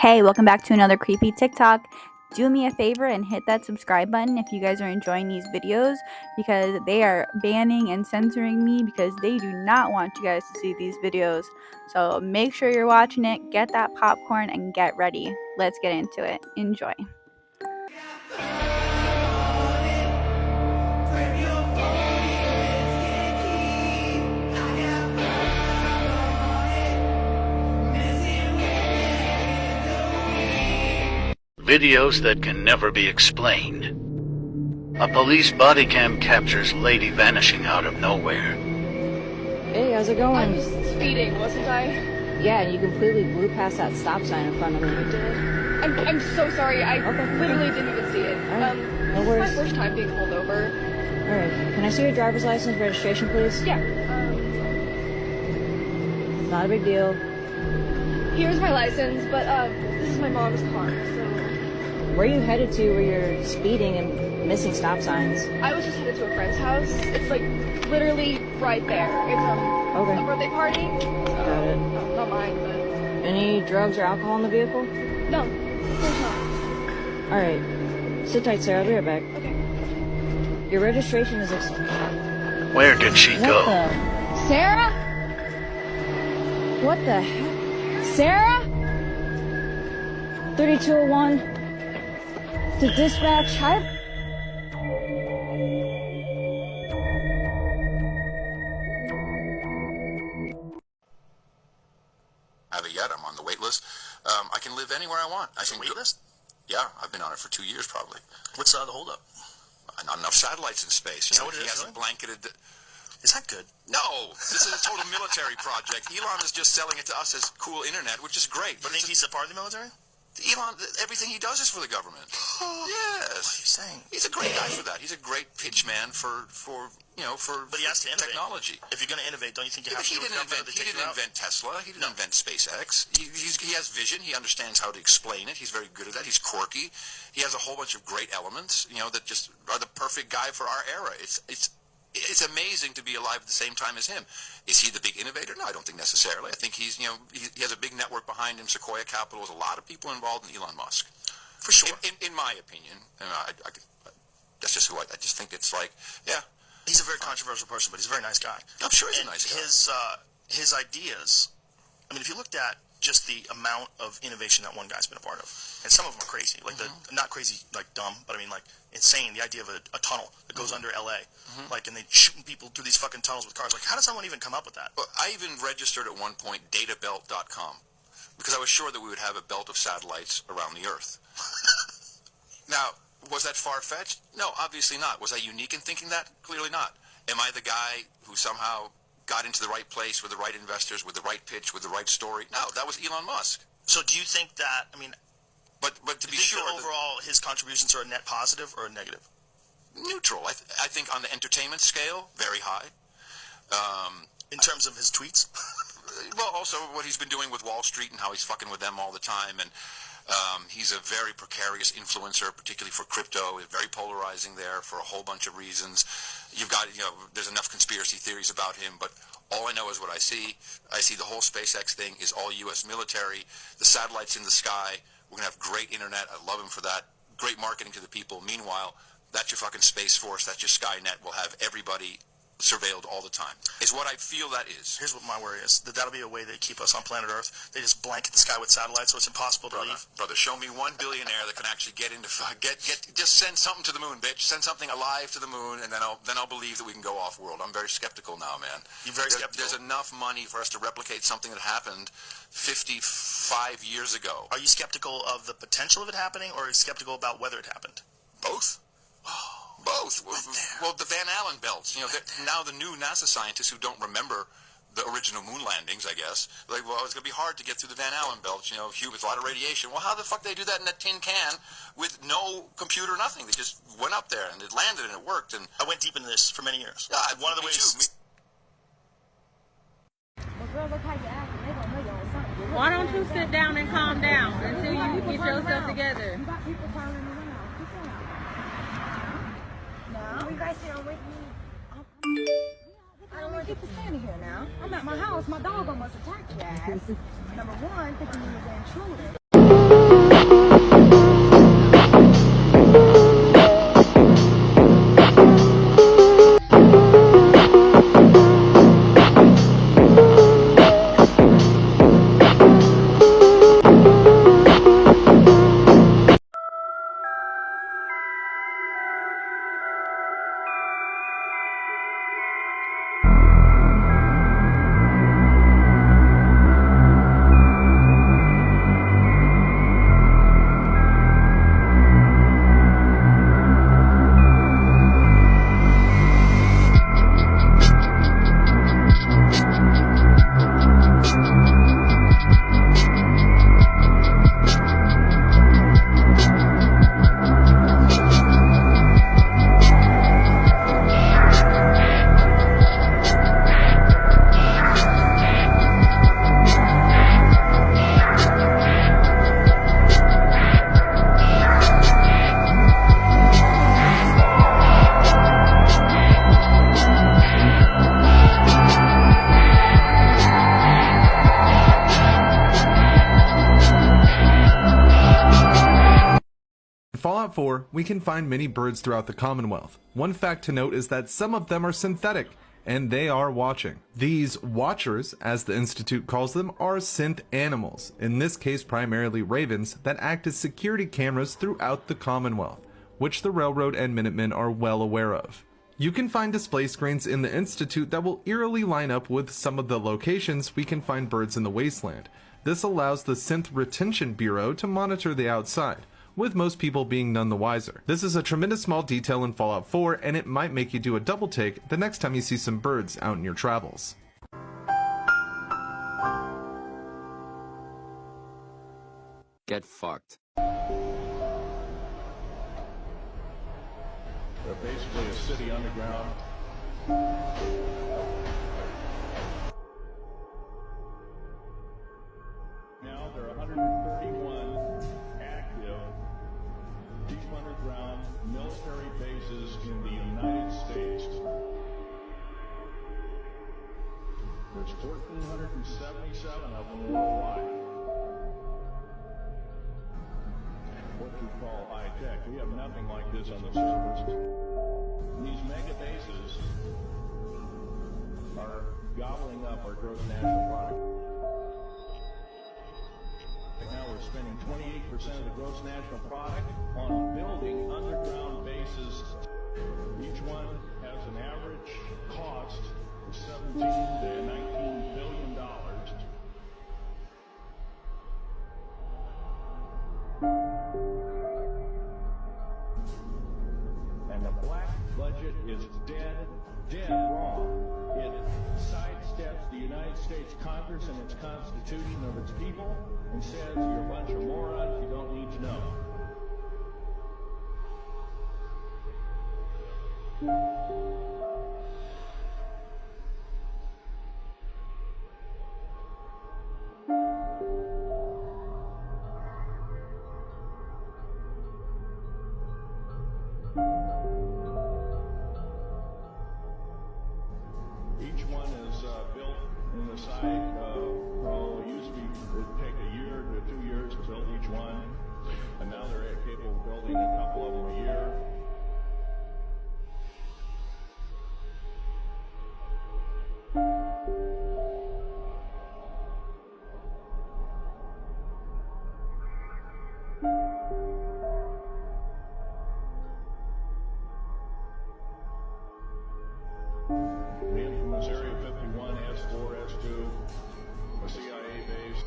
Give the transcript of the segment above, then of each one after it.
Hey, welcome back to another creepy TikTok. Do me a favor and hit that subscribe button if you guys are enjoying these videos, because they are banning and censoring me because they do not want you guys to see these videos. So make sure you're watching it, get that popcorn, and get ready. Let's get into it. Enjoy. Videos that can never be explained. A police body cam captures lady vanishing out of nowhere. Hey, how's it going? I was speeding, wasn't I? Yeah, and you completely blew past that stop sign in front of me. I'm so sorry. I Okay. literally didn't even see it. Alright. No This is worries. my first time being pulled over. Alright, can I see your driver's license registration, please? Yeah. Not a big deal. Here's my license, but this is my mom's car, so Where are you headed to where you're speeding and missing stop signs? I was just headed to a friend's house. It's like literally right there. It's Okay. a birthday party. Got it. Not mine, but Any drugs or alcohol in the vehicle? no, of course not. Alright. Sit tight, sir. I'll be right back. Okay. Your registration is Where did she What go? the? Sarah? What the heck? Sarah? 3201 to dispatch. Haven't yet. I'm on the wait list. I can live anywhere I want. I can wait list? Yeah, I've been on it for 2 years probably. What's the holdup? Not enough satellites in space. Is that what it he is, hasn't blanketed. Is that good? No, this is a total military project. Elon is just selling it to us as cool internet, which is great. But But think he's a part of the military? Elon, everything he does is for the government. Yes. What are you saying? He's a great guy for that. He's a great pitch man for But he has to innovate. technology. If you're going to innovate, don't you think you Yeah, have but to he do didn't it invent. He didn't invent Tesla. He didn't invent SpaceX. He has vision. He understands how to explain it. He's very good at that. He's quirky. He has a whole bunch of great elements, that just are the perfect guy for our era. It's amazing to be alive at the same time as him. Is he the big innovator? No, I don't think necessarily. I think he has a big network behind him. Sequoia Capital has a lot of people involved in Elon Musk. For sure. In my opinion, and that's just who I just think it's like, yeah. He's a very controversial person, but he's a very nice guy. I'm sure he's And a nice guy. his ideas, I mean, if you looked at just the amount of innovation that one guy's been a part of, and some of them are crazy, like not crazy, like dumb, but I mean like insane, the idea of a tunnel that goes under LA, like, and they shooting people through these fucking tunnels with cars. Like, how does someone even come up with that? Well, I even registered at one point databelt.com because I was sure that we would have a belt of satellites around the Earth. Now, was that far-fetched? No, obviously not. Was I unique in thinking that? Clearly not. Am I the guy who somehow got into the right place with the right investors, with the right pitch, with the right story? No, that was Elon Musk. So do you think that, I mean, But to do be you think sure, that overall his contributions are a net positive or a negative? neutral. I think on the entertainment scale, very high. In terms of his tweets? Well, also what he's been doing with Wall Street and how he's fucking with them all the time, and he's a very precarious influencer, particularly for crypto. It's very polarizing there for a whole bunch of reasons. You've got, there's enough conspiracy theories about him, but all I know is what I see. I see the whole SpaceX thing is all U.S. military. The satellites in the sky. We're going to have great internet. I love him for that. Great marketing to the people. Meanwhile, that's your fucking Space Force. That's your Skynet. We'll have everybody surveilled all the time, is what I feel that is. Here's what my worry is, that'll be a way they keep us on planet Earth. They just blanket the sky with satellites, so it's impossible to leave. Brother, show me one billionaire that can actually get into just send something to the moon, bitch. Send something alive to the moon, and then I'll believe that we can go off world. I'm very skeptical now, man. You're very skeptical? There's enough money for us to replicate something that happened 55 years ago. Are you skeptical of the potential of it happening, or are you skeptical about whether it happened? Both. Both. Well, the Van Allen belts. Now the new NASA scientists who don't remember the original moon landings, I guess, like, well, it's going to be hard to get through the Van Allen belts, with a lot of radiation. Well, how the fuck they do that in a tin can with no computer, nothing? They just went up there and it landed and it worked. And I went deep into this for many years. yeah, One of the ways. Why don't you sit down and calm down until you get yourself together? You got people turning around. Sit down. Now, you guys here with me? I don't want people standing here now. I'm at my house. My dog almost attacked your ass. Number one, thinking you was an intruder. Fallout 4, we can find many birds throughout the Commonwealth. One fact to note is that some of them are synthetic, and they are watching. These watchers, as the Institute calls them, are synth animals, in this case primarily ravens, that act as security cameras throughout the Commonwealth, which the Railroad and Minutemen are well aware of. You can find display screens in the Institute that will eerily line up with some of the locations we can find birds in the wasteland. This allows the Synth Retention Bureau to monitor the outside, with most people being none the wiser. This is a tremendous small detail in Fallout 4, and it might make you do a double take the next time you see some birds out in your travels. Get fucked. They're basically a city underground. Now there are 131 active deep underground military bases in the United States. There's 1,477 of them worldwide. What you call high tech. We have nothing like this on the surface. These mega bases are gobbling up our gross national product. Right now we're spending 28% of the gross national product on building underground bases. Each one has an average cost of $17 to $19 billion. And the black budget is dead wrong. It sidesteps the United States Congress and its Constitution of its people and says you're a bunch of morons you don't need to know. Each one is built in the site. It used to be, it'd take a year to 2 years to build each one, and now they're capable of building a couple of them a year. The infamous Area 51, S4, S2, a CIA base.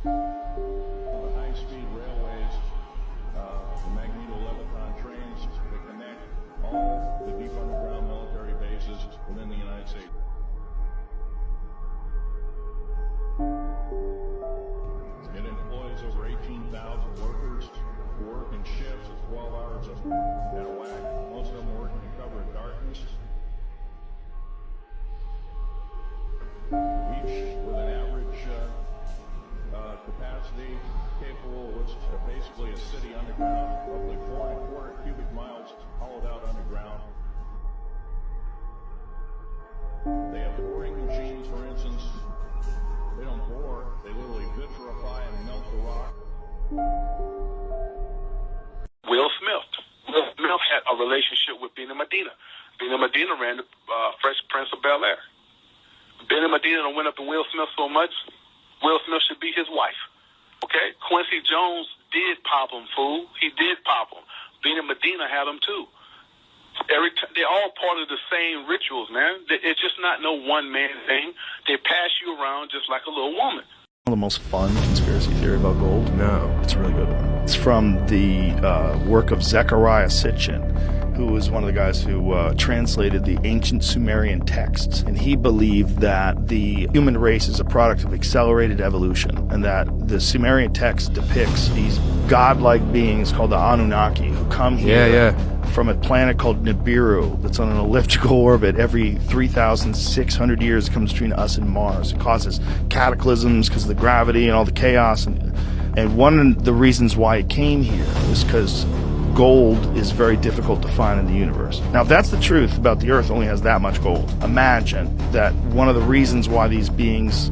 The high-speed railways, the magneto-leviton trains that connect all the deep underground military bases within the United States. It employs over 18,000 workers who work in shifts of 12 hours at a whack. Most of them working in cover of darkness. Each with an average capacity capable of basically a city underground, roughly 4¼ cubic miles hollowed out underground. They have boring machines, for instance. They don't bore, they literally vitrify and melt the rock. Will Smith. Will Smith had a relationship with Bina Medina. Bina Medina ran the Fresh Prince of Bel-Air. Bina Medina went up to Will Smith so much, Will Smith should be his wife. Okay? Quincy Jones did pop him, fool. He did pop him. Bina Medina had him too. They're all part of the same rituals, man. It's just not no one-man thing. They pass you around just like a little woman. One of the most fun conspiracy theory about gold? No. It's a really good one. It's from the work of Zecharia Sitchin, who was one of the guys who translated the ancient Sumerian texts. And he believed that the human race is a product of accelerated evolution, and that the Sumerian text depicts these godlike beings called the Anunnaki who come here from a planet called Nibiru that's on an elliptical orbit. Every 3,600 years it comes between us and Mars. It causes cataclysms because of the gravity and all the chaos. And one of the reasons why it came here is because gold is very difficult to find in the universe. Now, if that's the truth about the Earth only has that much gold, imagine that one of the reasons why these beings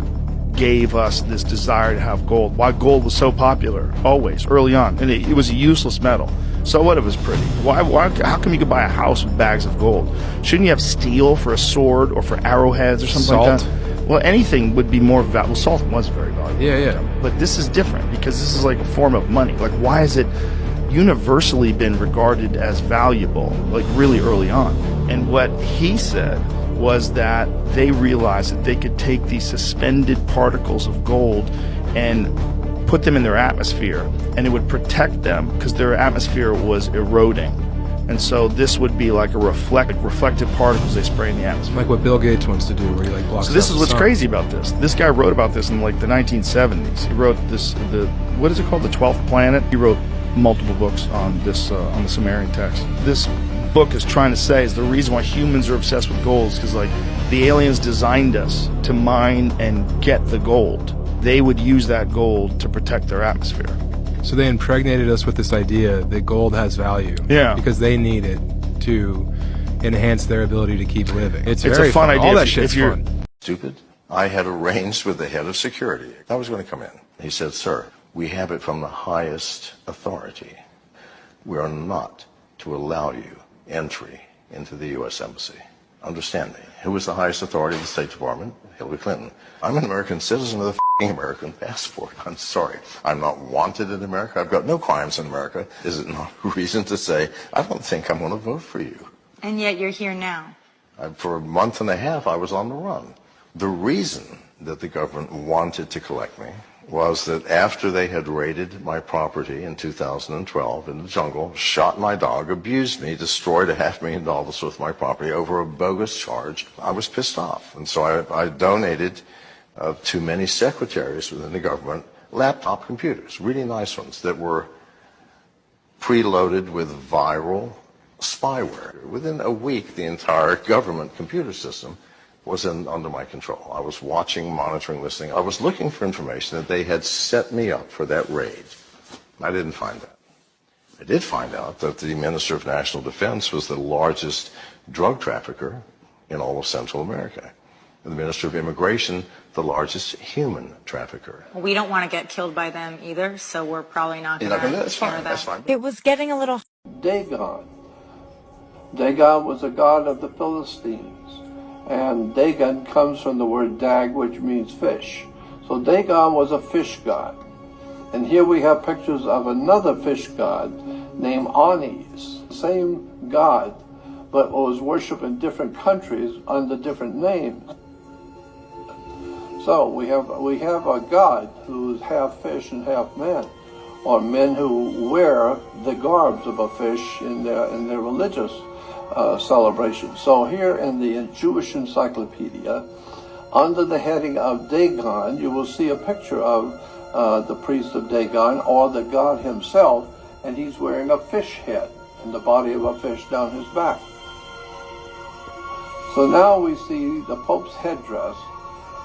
gave us this desire to have gold, why gold was so popular always, early on, and it was a useless metal. So what, it was pretty. How come you could buy a house with bags of gold? Shouldn't you have steel for a sword or for arrowheads or something like that? Well, anything would be more valuable. Salt was very valuable. Yeah. But this is different because this is like a form of money. Like, why has it universally been regarded as valuable, like really early on? And what he said was that they realized that they could take these suspended particles of gold and put them in their atmosphere, and it would protect them because their atmosphere was eroding. And so this would be like a reflective particles they spray in the atmosphere. Like what Bill Gates wants to do, where he like blocks. So this out is the what's sun. crazy about this. This guy wrote about this in like the 1970s. He wrote this, what is it called, the 12th Planet? He wrote multiple books on this, on the Sumerian text. This book is trying to say is the reason why humans are obsessed with gold is because like the aliens designed us to mine and get the gold. They would use that gold to protect their atmosphere. So they impregnated us with this idea that gold has value. Yeah. Because they need it to enhance their ability to keep living. It's very a fun idea. All that if shit's you're fun. Stupid. I had arranged with the head of security. I was going to come in. He said, "Sir, we have it from the highest authority. We are not to allow you entry into the U.S. Embassy." Understand me. Who was the highest authority of the State Department? Hillary Clinton. I'm an American citizen with a f***ing American passport. I'm sorry. I'm not wanted in America. I've got no crimes in America. Is it not a reason to say, I don't think I'm going to vote for you? And yet you're here now. For a month and a half, I was on the run. The reason that the government wanted to collect me was that after they had raided my property in 2012 in the jungle, shot my dog, abused me, destroyed $500,000 worth of my property over a bogus charge, I was pissed off. And so I donated to many secretaries within the government laptop computers, really nice ones, that were preloaded with viral spyware. Within a week, the entire government computer system was under my control. I was watching, monitoring, listening. I was looking for information that they had set me up for that raid. I didn't find that. I did find out that the Minister of National Defense was the largest drug trafficker in all of Central America. And the Minister of Immigration, the largest human trafficker. We don't want to get killed by them either, so we're probably not going to That's share fine, that. that's fine. It was getting a little... Dagon. Dagon was a god of the Philistines. And Dagon comes from the word dag, which means fish. So Dagon was a fish god. And here we have pictures of another fish god named Anis, same god, but was worshipped in different countries under different names. So we have a god who is half fish and half man, or men who wear the garbs of a fish in their religious celebration. So here in the Jewish Encyclopedia, under the heading of Dagon, you will see a picture of the priest of Dagon, or the god himself, and he's wearing a fish head and the body of a fish down his back. So now we see the Pope's headdress.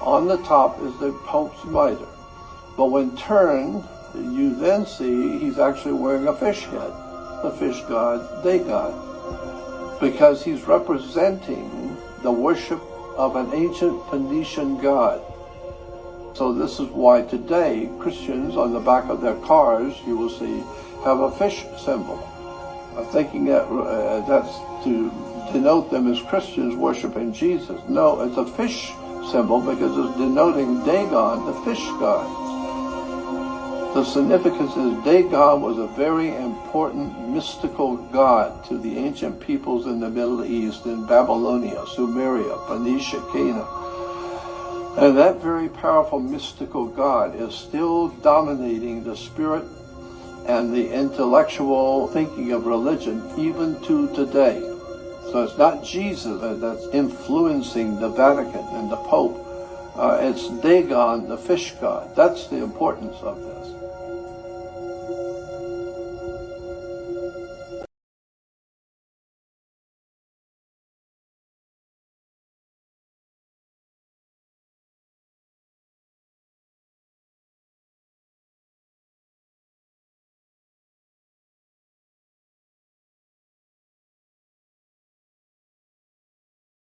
On the top is the Pope's mitre. But when turned, you then see he's actually wearing a fish head, the fish god Dagon, because he's representing the worship of an ancient Phoenician god. So this is why today Christians on the back of their cars, you will see, have a fish symbol. I'm thinking that that's to denote them as Christians worshiping Jesus. No, it's a fish symbol because it's denoting Dagon, the fish god. The significance is Dagon was a very important mystical god to the ancient peoples in the Middle East, in Babylonia, Sumeria, Phoenicia, Canaan. And that very powerful mystical god is still dominating the spirit and the intellectual thinking of religion even to today. So it's not Jesus that's influencing the Vatican and the Pope. It's Dagon, the fish god. That's the importance of this.